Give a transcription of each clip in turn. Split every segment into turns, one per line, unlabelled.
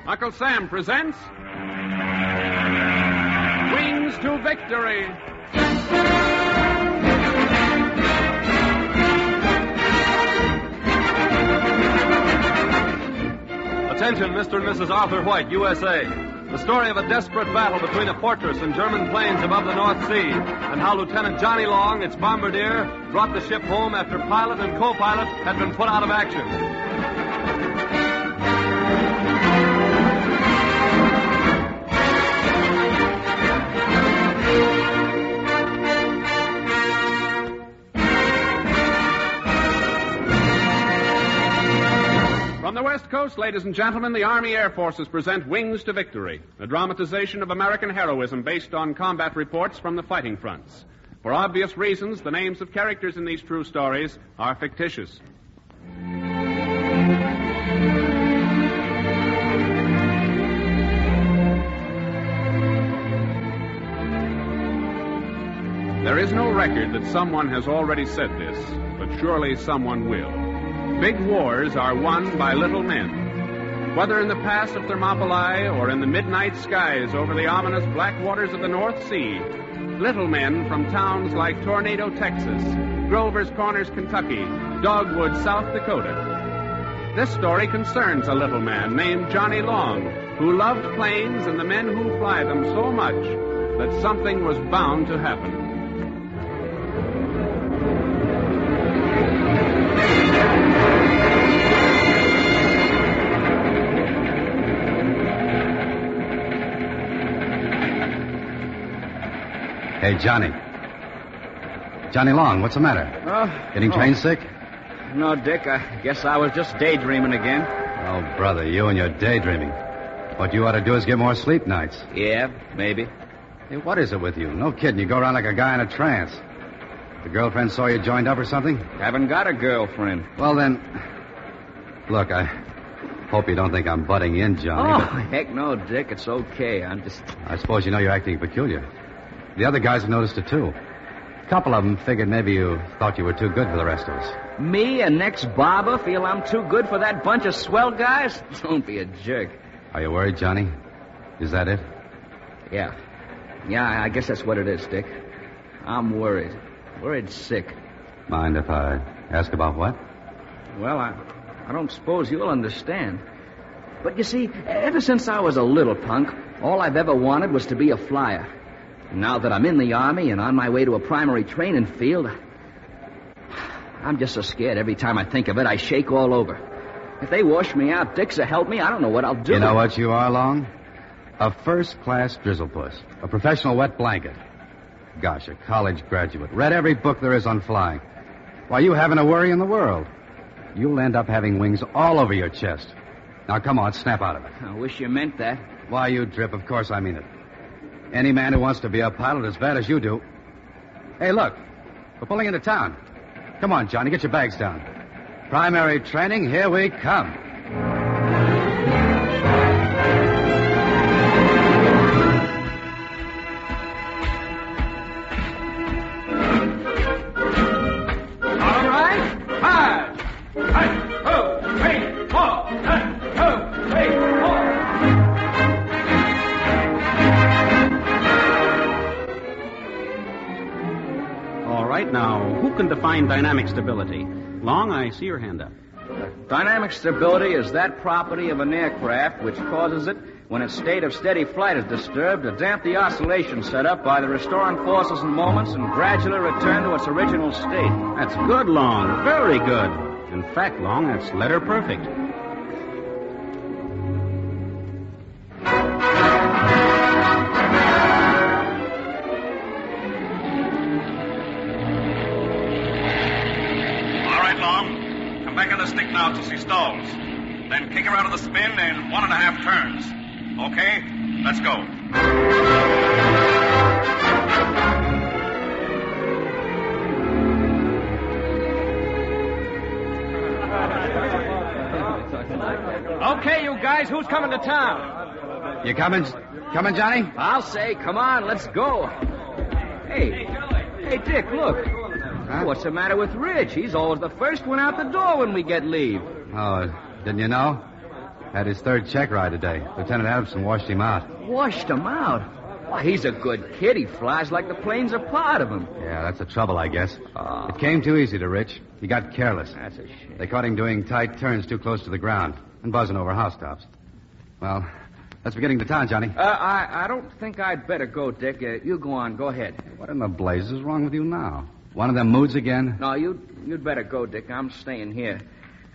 Uncle Sam presents Wings to Victory.
Attention, Mr. and Mrs. Arthur White, USA. The story of a desperate battle between a fortress and German planes above the North Sea, and how Lieutenant Johnny Long, its bombardier, brought the ship home after pilot and co-pilot had been put out of action.
From the West Coast, ladies and gentlemen, the Army Air Forces present Wings to Victory, a dramatization of American heroism based on combat reports from the fighting fronts. For obvious reasons, the names of characters in these true stories are fictitious. There is no record that someone has already said this, but surely someone will. Big wars are won by little men. Whether in the pass of Thermopylae or in the midnight skies over the ominous black waters of the North Sea, little men from towns like Tornado, Texas, Grover's Corners, Kentucky, Dogwood, South Dakota. This story concerns a little man named Johnny Long, who loved planes and the men who fly them so much that something was bound to happen.
Hey, Johnny. Johnny Long, what's the matter? Getting train sick?
No, Dick, I guess I was just daydreaming again.
Oh, brother, you and your daydreaming. What you ought to do is get more sleep nights.
Yeah, maybe.
Hey, what is it with you? No kidding, you go around like a guy in a trance. The girlfriend saw you joined up or something?
Haven't got a girlfriend.
Well, then, look, I hope you don't think I'm butting in, Johnny.
Oh,
but
heck no, Dick, it's okay.
I suppose you know you're acting peculiar. The other guys have noticed it, too. A couple of them figured maybe you thought you were too good for the rest of us.
Me, an ex-barber, feel I'm too good for that bunch of swell guys? Don't be a jerk.
Are you worried, Johnny? Is that it?
Yeah. Yeah, I guess that's what it is, Dick. I'm worried. Worried sick.
Mind if I ask about what?
Well, I don't suppose you'll understand. But you see, ever since I was a little punk, all I've ever wanted was to be a flyer. Now that I'm in the Army and on my way to a primary training field, I'm just so scared every time I think of it, I shake all over. If they wash me out, Dick's to help me, I don't know what I'll do.
You know what you are, Long? A first-class drizzlepuss. A professional wet blanket. Gosh, a college graduate. Read every book there is on flying. Why, you haven't a worry in the world. You'll end up having wings all over your chest. Now, come on, snap out of it.
I wish you meant that.
Why, you drip, of course I mean it. Any man who wants to be a pilot as bad as you do. Hey, look. We're pulling into town. Come on, Johnny, get your bags down. Primary training, here we come.
All right. Hi. Hi. Ho. 3, 4. Ho. 3, 4.
All right, now, who can define dynamic stability? Long, I see your hand up.
Dynamic stability is that property of an aircraft which causes it, when its state of steady flight is disturbed, to damp the oscillation set up by the restoring forces and moments and gradually return to its original state.
That's good, Long. Very good. In fact, Long, that's letter perfect.
Stick now till she stalls. Then kick her out of the spin in 1.5 turns. Okay? Let's go.
Okay, you guys, who's coming to town?
You coming, Johnny?
I'll say, come on, let's go. Hey, Dick, look.
Huh?
What's the matter with Rich? He's always the first one out the door when we get leave.
Oh, didn't you know? Had his third check ride today. Lieutenant Adamson washed him out.
Washed him out? Why, he's a good kid. He flies like the plane's a part of him.
Yeah, that's the trouble, I guess.
Oh.
It came too easy to Rich. He got careless.
That's a shame.
They caught him doing tight turns too close to the ground and buzzing over housetops. Well, let's be getting to town, Johnny.
I don't think I'd better go, Dick. You go on. Go ahead.
What in the blazes is wrong with you now? One of them moods again?
No, you'd better go, Dick. I'm staying here.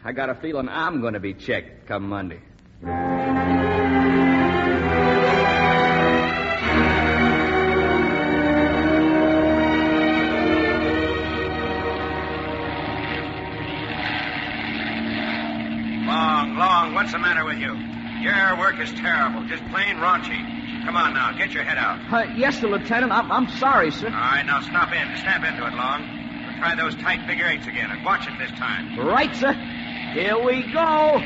I got a feeling I'm going to be checked come Monday.
Long, what's the matter with you? Your work is terrible, just plain raunchy. Come on now, get your head out.
Yes, sir, Lieutenant. I'm sorry, sir.
All right, now snap into it, Long. We'll try those tight figure eights again, and watch it this time.
Right, sir. Here we go.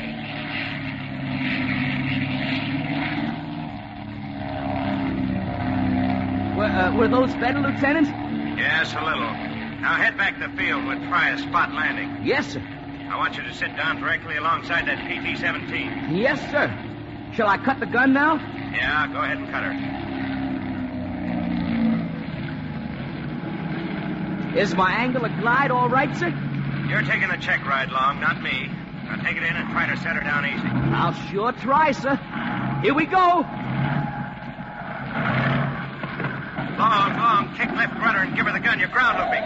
Were those better, Lieutenant?
Yes, a little. Now head back to the field. We'll try a spot landing.
Yes, sir.
I want you to sit down directly alongside that PT-17.
Yes, sir. Shall I cut the gun now?
Yeah, go ahead and cut her.
Is my angle of glide all right, sir?
You're taking the check ride, Long, not me. Now take it in and try to set her down easy.
I'll sure try, sir. Here we go.
Long, kick left rudder and give her the gun. You're ground looping.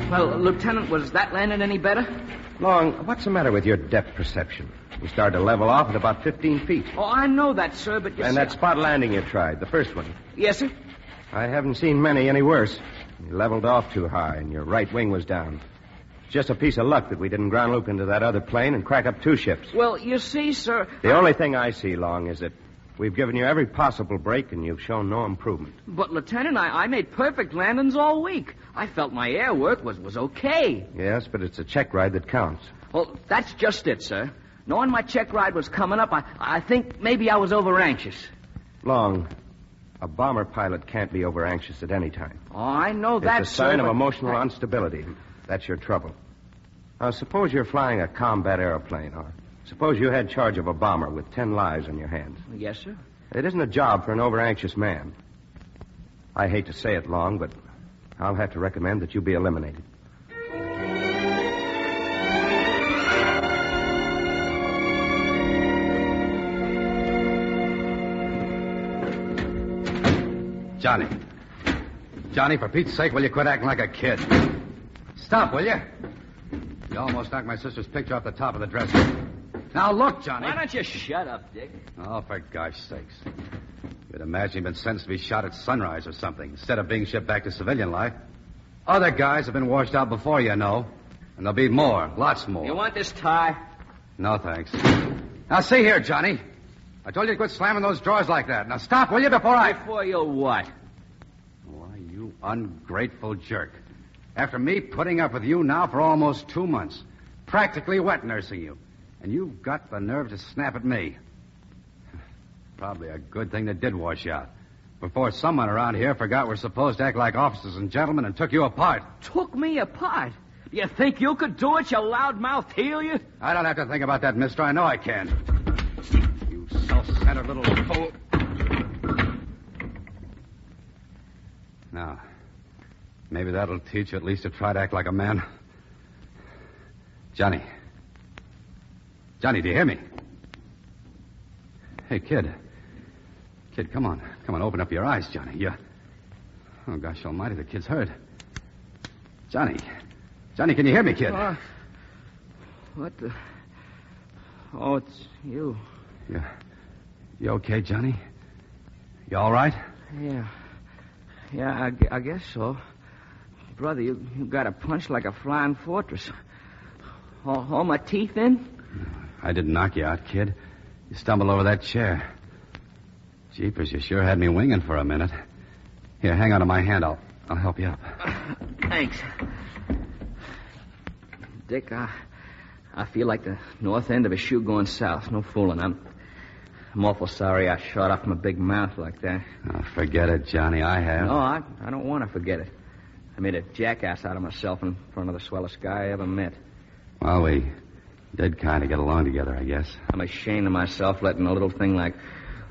Well, Lieutenant, was that landing any better?
Long, what's the matter with your depth perception? We started to level off at about 15 feet.
Oh, I know that, sir, but you
And
see...
that spot landing you tried, the first one.
Yes, sir?
I haven't seen many any worse. You leveled off too high, and your right wing was down. It's just a piece of luck that we didn't ground loop into that other plane and crack up two ships.
Well, you see, sir...
The only thing I see, Long, is that we've given you every possible break, and you've shown no improvement.
But, Lieutenant, I made perfect landings all week. I felt my air work was okay.
Yes, but it's a check ride that counts.
Well, that's just it, sir. Knowing my check ride was coming up, I think maybe I was over-anxious.
Long, a bomber pilot can't be over-anxious at any time.
Oh, I know that,
It's a sign
sir,
of
but...
emotional instability. That's your trouble. Now, suppose you're flying a combat airplane, or suppose you had charge of a bomber with 10 lives on your hands.
Yes, sir.
It isn't a job for an over-anxious man. I hate to say it, Long, but I'll have to recommend that you be eliminated.
Johnny, for Pete's sake, will you quit acting like a kid? Stop, will you? You almost knocked my sister's picture off the top of the dresser. Now, look, Johnny.
Why don't you shut up, Dick?
Oh, for gosh sakes. You'd imagine you'd been sentenced to be shot at sunrise or something, instead of being shipped back to civilian life. Other guys have been washed out before, you know. And there'll be more, lots more.
You want this tie?
No, thanks. Now, see here, Johnny. I told you to quit slamming those drawers like that. Now, stop, will you,
Before you what?
Why, you ungrateful jerk. After me putting up with you now for almost 2 months, practically wet nursing you, and you've got the nerve to snap at me. Probably a good thing that did wash you out. Before someone around here forgot we're supposed to act like officers and gentlemen and took you apart.
Took me apart? You think you could do it, you loudmouthed heel, you?
I don't have to think about that, mister. I know I can. You self-centered little fool. Now, maybe that'll teach you at least to try to act like a man. Johnny. Johnny, do you hear me? Hey, kid. Kid, come on. Come on, open up your eyes, Johnny. Oh, gosh almighty, the kid's hurt. Johnny. Johnny, can you hear me, kid?
What the... Oh, it's you.
You okay, Johnny? You all right?
Yeah, I guess so. Brother, you got a punch like a flying fortress. All my teeth in?
I didn't knock you out, kid. You stumbled over that chair. Jeepers, you sure had me winging for a minute. Here, hang on to my hand. I'll help you up.
Thanks. Dick, I feel like the north end of a shoe going south. No fooling. I'm awful sorry I shot off my big mouth like that.
Oh, forget it, Johnny. I have.
No, I don't want to forget it. I made a jackass out of myself in front of the swellest guy I ever met.
Well, we did kind of get along together, I guess.
I'm ashamed of myself letting a little thing like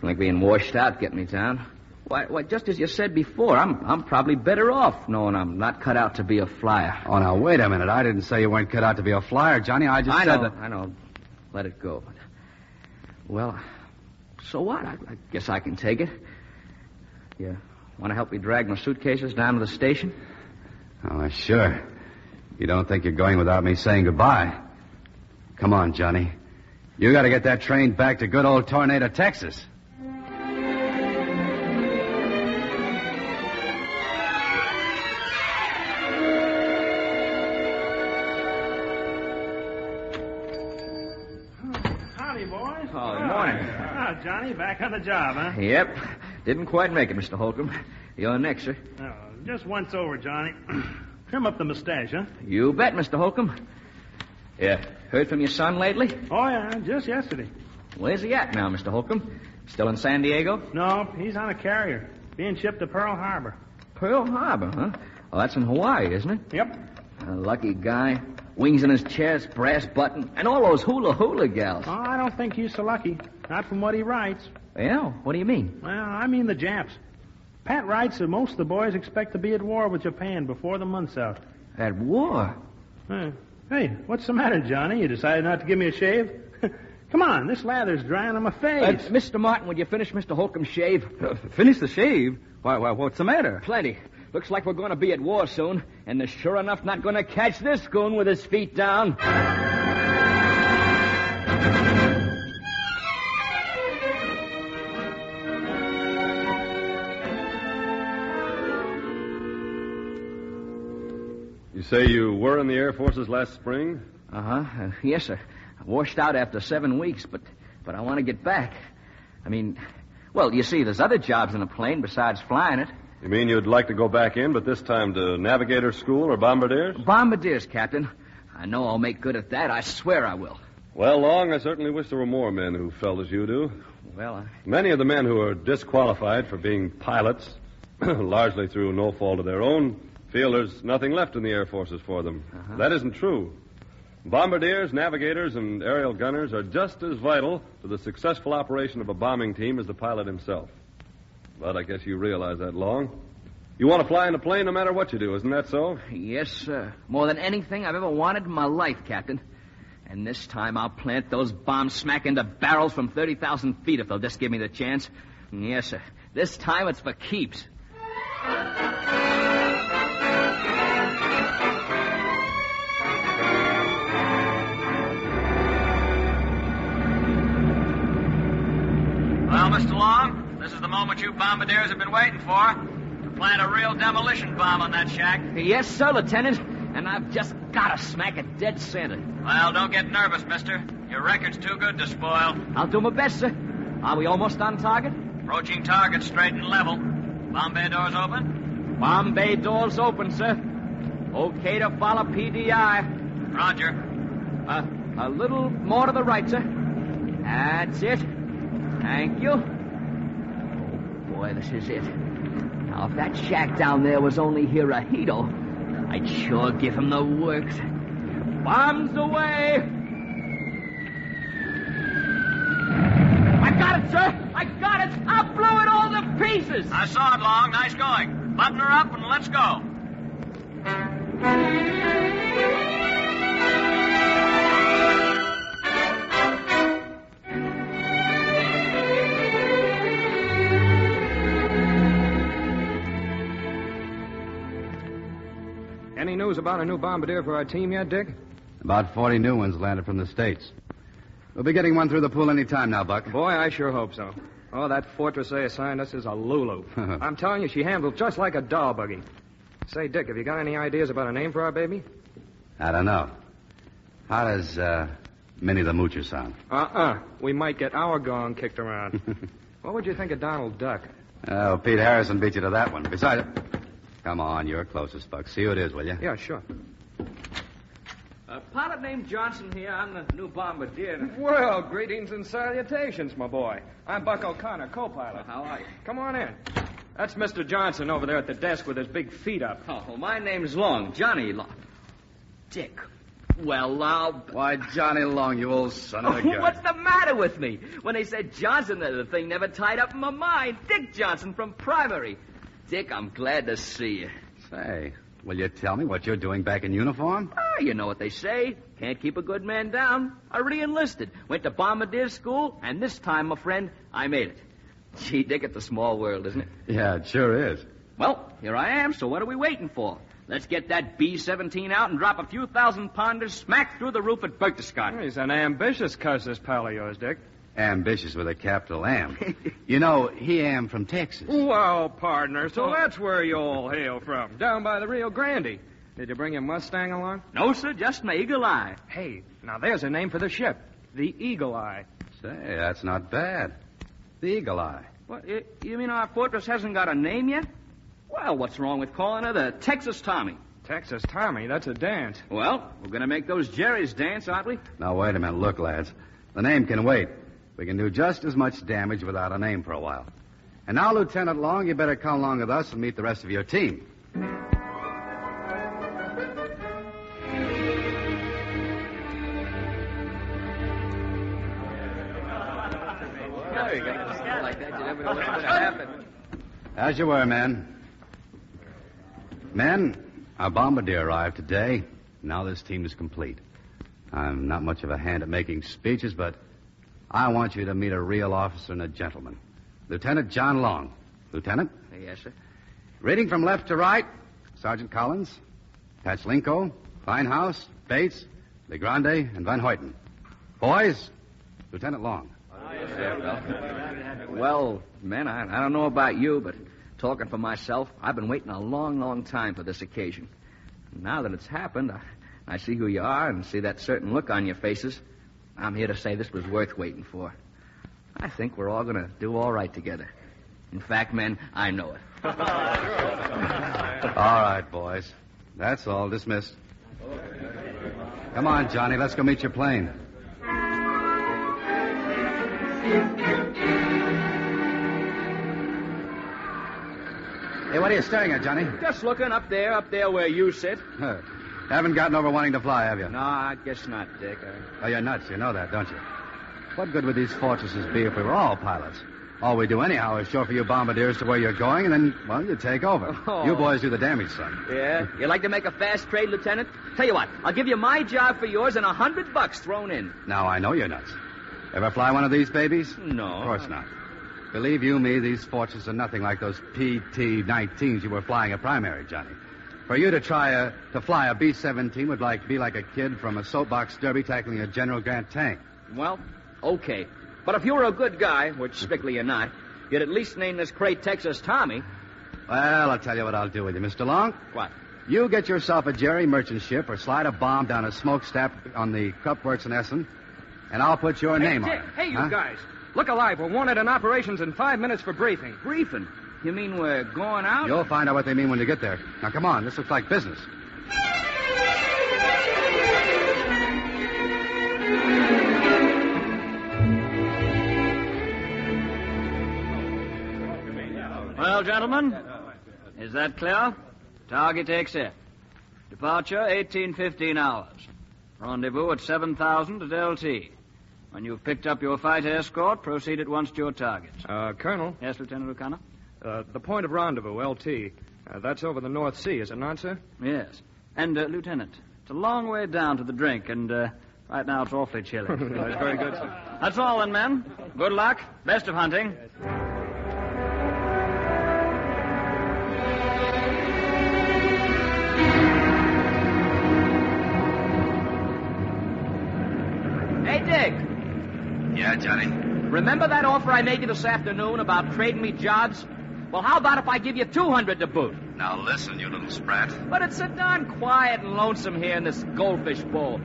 being washed out get me down. Why, just as you said before, I'm probably better off knowing I'm not cut out to be a flyer.
Oh, now, wait a minute. I didn't say you weren't cut out to be a flyer, Johnny. I just said that...
I know. Let it go. Well, so what? I guess I can take it. You want to help me drag my suitcases down to the station?
Oh, sure. You don't think you're going without me saying goodbye. Come on, Johnny. You got to get that train back to good old Tornado, Texas.
Johnny, back on the job, huh?
Yep. Didn't quite make it, Mr. Holcomb. You're next, sir.
Oh, just once over, Johnny. Trim up the mustache, huh?
You bet, Mr. Holcomb. Yeah. Heard from your son lately?
Oh, yeah, just yesterday.
Where's he at now, Mr. Holcomb? Still in San Diego?
No, he's on a carrier. Being shipped to Pearl Harbor.
Pearl Harbor, huh? Well, that's in Hawaii, isn't it?
Yep.
A lucky guy. Wings in his chest, brass button, and all those hula gals.
Oh, I don't think he's so lucky. Not from what he writes.
Yeah? What do you mean?
Well, I mean the Japs. Pat writes that most of the boys expect to be at war with Japan before the month's out.
At war?
Hey, what's the matter, Johnny? You decided not to give me a shave? Come on, this lather's drying on my face.
Mr. Martin, would you finish Mr. Holcomb's shave?
Finish the shave? Why, what's the matter?
Plenty. Looks like we're going to be at war soon, and they're sure enough not going to catch this goon with his feet down.
You say you were in the Air Forces last spring?
Uh-huh. Yes, sir. I washed out after 7 weeks, but I want to get back. I mean, well, you see, there's other jobs in a plane besides flying it.
You mean you'd like to go back in, but this time to navigator school or bombardiers?
Bombardiers, Captain. I know I'll make good at that. I swear I will.
Well, Long, I certainly wish there were more men who felt as you do.
Well,
Many of the men who are disqualified for being pilots, largely through no fault of their own, feel there's nothing left in the Air Forces for them.
Uh-huh.
That isn't true. Bombardiers, navigators, and aerial gunners are just as vital to the successful operation of a bombing team as the pilot himself. But I guess you realize that, Long. You want to fly in a plane no matter what you do, isn't that so?
Yes, sir. More than anything I've ever wanted in my life, Captain. And this time I'll plant those bombs smack into barrels from 30,000 feet if they'll just give me the chance. Yes, sir. This time it's for keeps.
Well, Mr. Long, this is the moment you bombardiers have been waiting for. To plant a real demolition bomb on that shack.
Yes, sir, Lieutenant. And I've just got to smack it dead center.
Well, don't get nervous, mister. Your record's too good to spoil.
I'll do my best, sir. Are we almost on target?
Approaching target straight and level. Bomb bay doors open?
Bomb bay doors open, sir. Okay to follow PDI.
Roger.
A little more to the right, sir. That's it. Thank you. Oh, boy, this is it. Now, if that shack down there was only Hirohito, I'd sure give him the works. Bombs away! I got it, sir! I got it! I blew it all to pieces!
I saw it, Long. Nice going. Button her up and let's go.
Any news about a new bombardier for our team yet, Dick?
About 40 new ones landed from the States. We'll be getting one through the pool any time now, Buck.
Boy, I sure hope so. Oh, that fortress they assigned us is a Lulu. I'm telling you, she handled just like a doll buggy. Say, Dick, have you got any ideas about a name for our baby?
I don't know. How does Minnie the Moocher sound?
We might get our gong kicked around. What would you think of Donald Duck?
Oh, Pete Harrison beat you to that one. Besides... Come on, you're closest, Buck. See who it is, will you?
Yeah, sure.
A pilot named Johnson here. I'm the new bombardier.
Well, greetings and salutations, my boy. I'm Buck O'Connor, co-pilot.
How are you?
Come on in. That's Mr. Johnson over there at the desk with his big feet up.
Oh, well, my name's Long. Johnny Long. Dick. Well, now...
Why, Johnny Long, you old son of a gun.
What's the matter with me? When they said Johnson, the thing never tied up in my mind. Dick Johnson from primary. Dick, I'm glad to see you.
Say, will you tell me what you're doing back in uniform?
Ah, you know what they say. Can't keep a good man down. I re-enlisted. Went to bombardier school, and this time, my friend, I made it. Gee, Dick, it's a small world, isn't it?
Yeah, it sure is.
Well, here I am, so what are we waiting for? Let's get that B-17 out and drop a few thousand-pounders smack through the roof at Berchtesgaden.
He's an ambitious cuss, this pal of yours, Dick.
Ambitious with a capital M. You know, he am from Texas.
Well, partner, so that's where you all hail from, down by the Rio Grande. Did you bring your Mustang along?
No, sir, just my eagle eye.
Hey, now there's a name for the ship. The Eagle Eye.
Say, that's not bad. The Eagle Eye.
What, you mean our fortress hasn't got a name yet? Well, what's wrong with calling her the Texas Tommy?
Texas Tommy, that's a dance.
Well, we're going to make those Jerrys dance, aren't we?
Now, wait a minute. Look, lads. The name can wait. We can do just as much damage without a name for a while. And now, Lieutenant Long, you better come along with us and meet the rest of your team. As you were, men. Men, our bombardier arrived today. Now this team is complete. I'm not much of a hand at making speeches, but I want you to meet a real officer and a gentleman. Lieutenant John Long. Lieutenant?
Yes, sir.
Reading from left to right, Sergeant Collins, Patchlinko, Finehouse, Bates, Legrande, and Van Hoyten. Boys, Lieutenant Long.
Well, men, I don't know about you, but talking for myself, I've been waiting a long, long time for this occasion. Now that it's happened, I see who you are and see that certain look on your faces. I'm here to say this was worth waiting for. I think we're all going to do all right together. In fact, men, I know it.
All right, boys. That's all. Dismissed. Come on, Johnny. Let's go meet your plane. Hey, what are you staring at, Johnny?
Just looking up there where you sit.
Haven't gotten over wanting to fly, have you?
No, I guess not, Dick.
Oh, you're nuts. You know that, don't you? What good would these fortresses be if we were all pilots? All we do anyhow is chauffeur you bombardiers to where you're going, and then, well, you take over.
Oh.
You boys do the damage, son.
Yeah? You like to make a fast trade, Lieutenant? Tell you what, I'll give you my job for yours and $100 thrown in.
Now, I know you're nuts. Ever fly one of these babies?
No.
Of course not. Believe you me, these fortresses are nothing like those PT-19s you were flying at primary, Johnny. For you to try to fly a B-17 would be like a kid from a soapbox derby tackling a General Grant tank.
Well, okay. But if you were a good guy, which strictly you're not, you'd at least name this crate Texas Tommy.
Well, I'll tell you what I'll do with you, Mr. Long.
What?
You get yourself a Jerry merchant ship or slide a bomb down a smokestack on the Krupp Works in Essen, and I'll put your name on it.
Hey, you guys. Look alive. We're wanted in operations in 5 minutes for briefing.
Briefing? You mean we're going out?
You'll find out what they mean when you get there. Now, come on. This looks like business.
Well, gentlemen, is that clear? Target accept. Departure 18:15 hours. Rendezvous at 7,000 at LT. When you've picked up your fighter escort, proceed at once to your target.
Colonel?
Yes, Lieutenant O'Connor?
The point of rendezvous, LT. That's over the North Sea, is it not, sir?
Yes. And, Lieutenant, it's a long way down to the drink, and right now it's awfully chilly.
That's very good, sir.
That's all then, men. Good luck. Best of hunting.
Hey, Dick.
Yeah, Johnny?
Remember that offer I made you this afternoon about trading me jobs? Well, how about if I give you $200 to boot?
Now listen, you little sprat.
But it's so darn quiet and lonesome here in this goldfish bowl.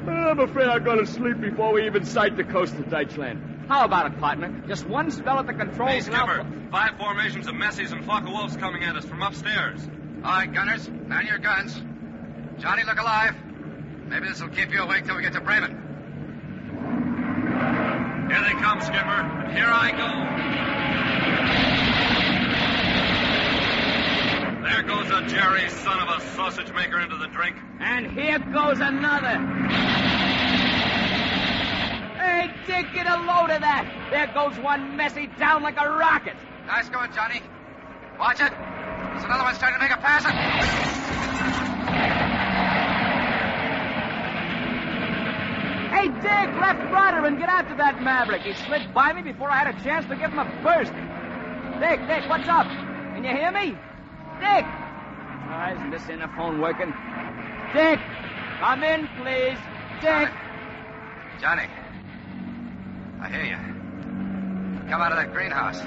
I'm afraid I'm going to sleep before we even sight the coast of Deutschland.
How about it, partner? Just one spell at the controls.
Hey, Skipper. 5 formations of Messies and flock of wolves coming at us from upstairs.
All right, gunners, man your guns. Johnny, look alive. Maybe this will keep you awake till we get to Bremen.
Here they come, Skipper. Here I go. There goes a Jerry son of a sausage maker into the drink.
And here goes another. Hey, Dick, get a load of that. There goes one messy down like a rocket.
Nice going, Johnny. Watch it. There's another one starting to make a pass.
Hey, Dick, left rudder and get after that maverick. He slid by me before I had a chance to give him a burst. Dick, what's up? Can you hear me? Dick! Isn't this interphone working? Dick! Come in, please. Dick!
Johnny. I hear you. Come out of that greenhouse.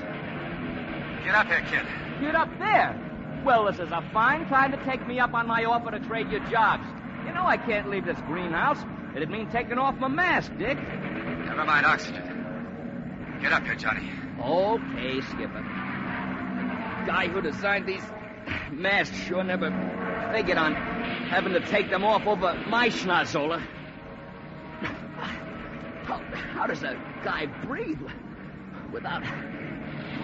Get up here, kid.
Get up there? Well, this is a fine time to take me up on my offer to trade your jobs. You know I can't leave this greenhouse. It'd mean taking off my mask, Dick.
Never mind oxygen. Get up here, Johnny.
Okay, Skipper. Guy who designed these masks sure never figured on having to take them off over my schnozzola. How does a guy breathe without...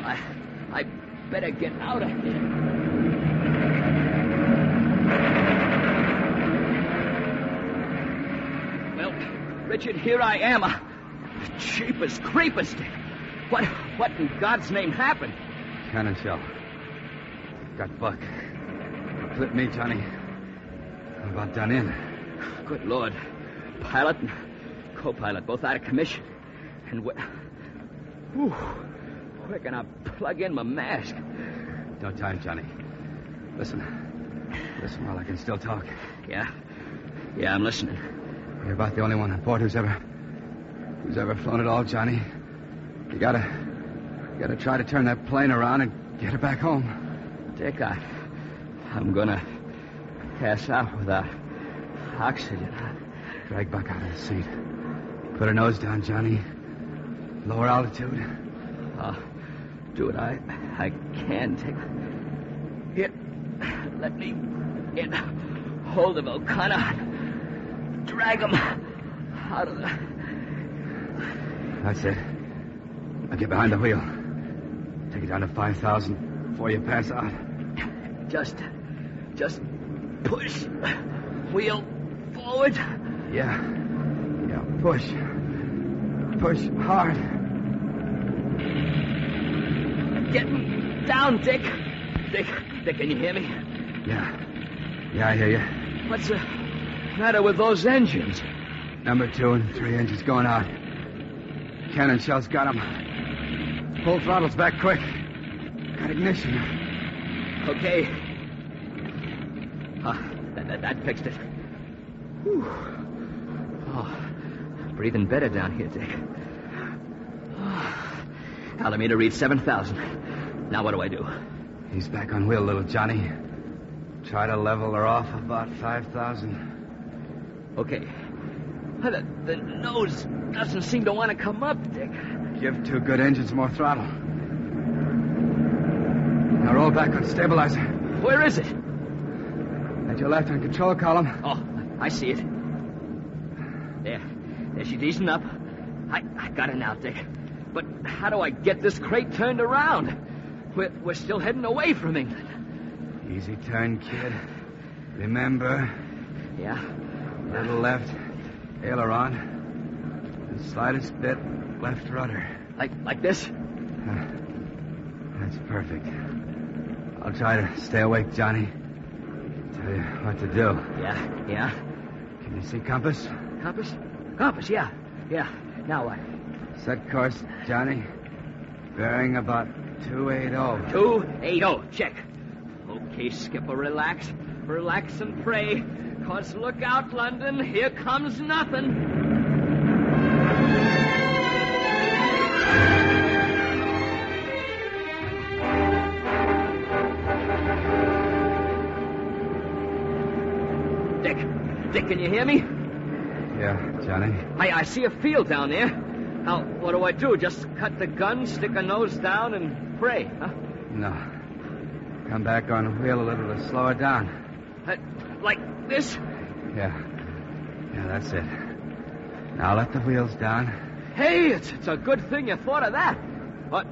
I better get out of here. Well, Richard, here I am. Cheapest creepest. What in God's name happened?
Cannon shell. Got Buck. Clip me, Johnny. I'm about done in.
Good Lord. Pilot and co-pilot both out of commission. And we're gonna plug in my mask.
No time, Johnny. Listen while I can still talk.
Yeah, I'm listening.
You're about the only one on board who's ever flown at all, Johnny. You gotta try to turn that plane around and get her back home.
Dick, I'm gonna pass out without oxygen.
Drag Buck out of the seat. Put her nose down, Johnny. Lower altitude.
I'll do what I can. Take. Here, let me get hold of O'Connor. Drag him out of the...
That's it. Now get behind the wheel. Take it down to 5,000 before you pass out.
Just push. Wheel forward.
Yeah, push. Push hard.
Getting down, Dick. Dick, can you hear me?
Yeah, I hear you.
What's the matter with those engines?
Number 2 and 3 engines going out. Cannon shell's got them. Pull throttles back quick. Got ignition.
Okay. That fixed it. Whew. Oh, breathing better down here, Dick. Altimeter reads 7,000. Now what do I do?
He's back on wheel, little Johnny. Try to level her off about 5,000.
Okay. The nose doesn't seem to want to come up, Dick.
Give 2 good engines more throttle. Now roll back on stabilizer.
Where is it?
At your left on control column.
Oh, I see it. There she's easing up. I got her now, Dick. But how do I get this crate turned around? We're still heading away from England.
Easy turn, kid. Remember?
Yeah.
Little left aileron. And slightest bit left rudder.
Like this?
That's perfect. I'll try to stay awake, Johnny. Tell you what to do.
Yeah.
Can you see compass?
Compass, yeah. Now what?
Set course, Johnny. Bearing about 280.
280, check. Okay, Skipper, relax. Relax and pray. 'Cause look out, London. Here comes nothing. Dick, can you hear me?
Yeah, Johnny.
I see a field down there. Now, what do I do? Just cut the gun, stick a nose down, and pray, huh?
No. Come back on wheel a little to slow it down.
Like this?
Yeah. Yeah, that's it. Now let the wheels down.
Hey, it's a good thing you thought of that. What?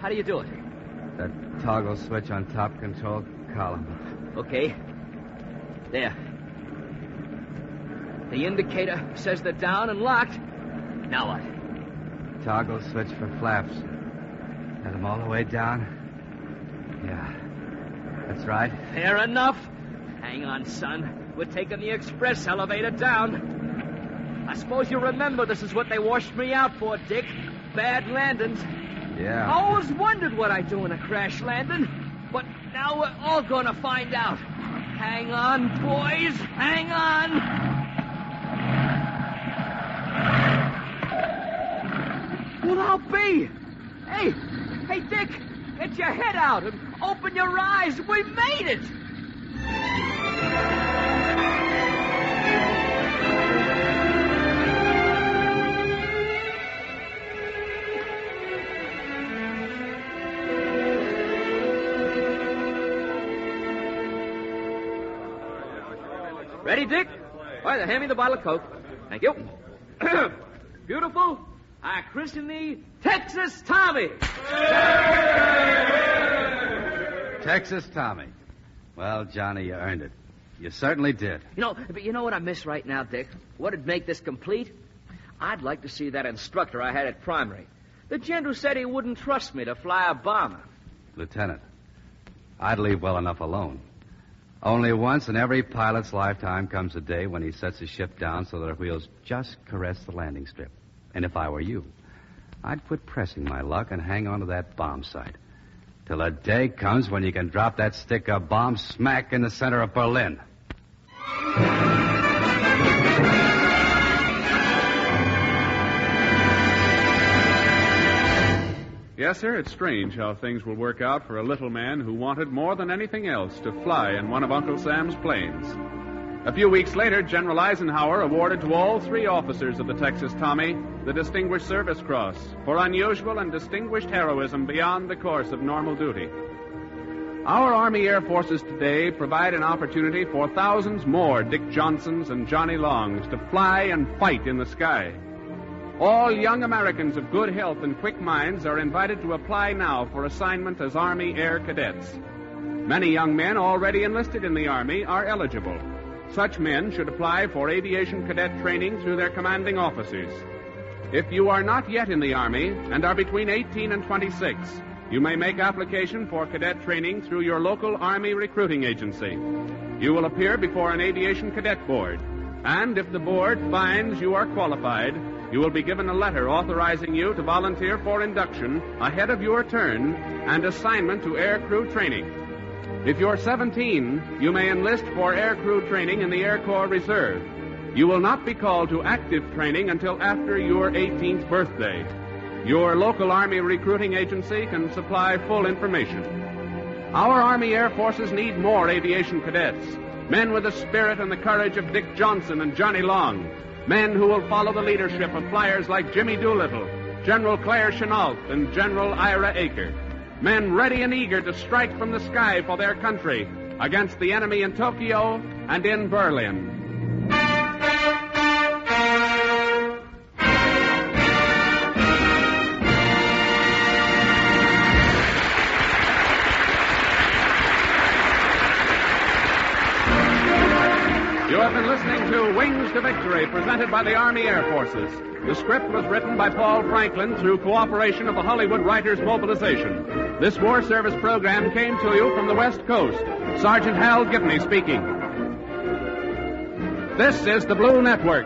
How do you do it?
That toggle switch on top control column.
Okay. There. The indicator says they're down and locked. Now what?
Toggle switch for flaps. Set them all the way down. Yeah. That's right.
Fair enough. Hang on, son. We're taking the express elevator down. I suppose you remember this is what they washed me out for, Dick. Bad landings.
Yeah.
I always wondered what I'd do in a crash landing. But now we're all going to find out. Hang on, boys. Hang on. Well, I'll be. Hey, Dick, get your head out and open your eyes. We made it. Ready, Dick? All right, then hand me the bottle of Coke. Thank you. Beautiful. I christen thee Texas Tommy.
Texas Tommy. Well, Johnny, you earned it. You certainly did.
But you know what I miss right now, Dick? What'd make this complete? I'd like to see that instructor I had at primary. The gent who said he wouldn't trust me to fly a bomber.
Lieutenant, I'd leave well enough alone. Only once in every pilot's lifetime comes a day when he sets his ship down so that her wheels just caress the landing strip. And if I were you, I'd quit pressing my luck and hang on to that bomb sight till a day comes when you can drop that stick of bomb smack in the center of Berlin.
Yes, sir, it's strange how things will work out for a little man who wanted more than anything else to fly in one of Uncle Sam's planes. A few weeks later, General Eisenhower awarded to all 3 officers of the Texas Tommy the Distinguished Service Cross for unusual and distinguished heroism beyond the course of normal duty. Our Army Air Forces today provide an opportunity for thousands more Dick Johnsons and Johnny Longs to fly and fight in the sky. All young Americans of good health and quick minds are invited to apply now for assignment as Army Air Cadets. Many young men already enlisted in the Army are eligible. Such men should apply for aviation cadet training through their commanding officers. If you are not yet in the Army and are between 18 and 26, you may make application for cadet training through your local Army recruiting agency. You will appear before an aviation cadet board, and if the board finds you are qualified, you will be given a letter authorizing you to volunteer for induction ahead of your turn and assignment to air crew training. If you're 17, you may enlist for air crew training in the Air Corps Reserve. You will not be called to active training until after your 18th birthday. Your local Army recruiting agency can supply full information. Our Army Air Forces need more aviation cadets, men with the spirit and the courage of Dick Johnson and Johnny Long, men who will follow the leadership of flyers like Jimmy Doolittle, General Claire Chennault, and General Ira Aker. Men ready and eager to strike from the sky for their country against the enemy in Tokyo and in Berlin. You have been listening to Wings to Victory, presented by the Army Air Forces. The script was written by Paul Franklin through cooperation of the Hollywood Writers Mobilization. This war service program came to you from the West Coast. Sergeant Hal Gibney speaking. This is the Blue Network.